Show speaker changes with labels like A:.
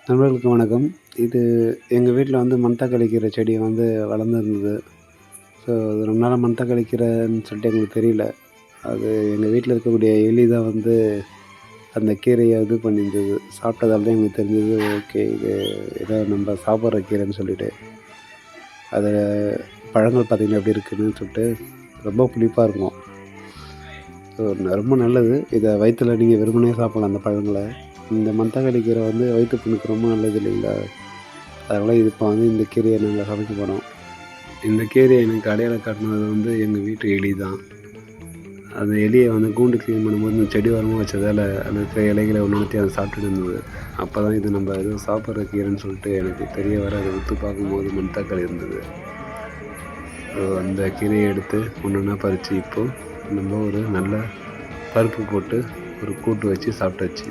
A: நண்பர்களுக்கு வணக்கம். இது எங்க வீட்ல வந்து மணத்தக்காளி கீரை செடி வந்து வளர்ந்துருந்தது. ஸோ அது ரொம்ப நாளா மணத்தக்காளி கீரைன்னு சொல்லிட்டு எங்களுக்கு தெரியல. அது எங்க வீட்ல இருக்கக்கூடிய எலி தான் வந்து அந்த கீரைய இது பண்ணியிருந்தது. சாப்பிட்டதால தான் எங்களுக்கு தெரிஞ்சது. ஓகே, இது ஏதோ நம்ம சாப்பிட்ற கீரைன்னு சொல்லிட்டு. அது பழங்கள் பார்த்தீங்கன்னா எப்படி இருக்குன்னு சொல்லிட்டு ரொம்ப புளிப்பா இருக்கும். ஸோ ரொம்ப நல்லது. இத வயித்துல நீங்க வெறுமனே சாப்பிடலாம் அந்த பழங்கள. இந்த மணத்தக்காளி கீரை வந்து வயித்து புண்ணுக்கு ரொம்ப நல்லது இல்லைங்களா? அதனால இது இப்போ வந்து இந்த கீரைய நாங்க சமைக்க போறோம். இந்த கீரைய எனக்கு அடையாளம் காட்டுனது வந்து எங்க வீட்டு எலி தான். அந்த எலிய வந்து கூண்டு கிளீன் பண்ணும்போது இந்த செடி ஓரமா வச்சதால, அதில இருக்கிற இலைகள ஒன்னொன்னுத்தையும் அது சாப்பிட்டுட்டு இருந்தது. அப்பதான் இது நம்ம ஏதோ சாப்பிட்ற கீரைன்னு சொல்லிட்டு எனக்கு தெரிய வர அத உத்து பார்க்கும்போது மணத்தக்காளி இருந்தது. ஸோ அந்த கீரைய எடுத்து ஒன்னொன்னா பறிச்சு இப்போ நம்ம ஒரு நல்ல பருப்பு போட்டு ஒரு கூட்டு வச்சு சாப்பிட்டாச்சு.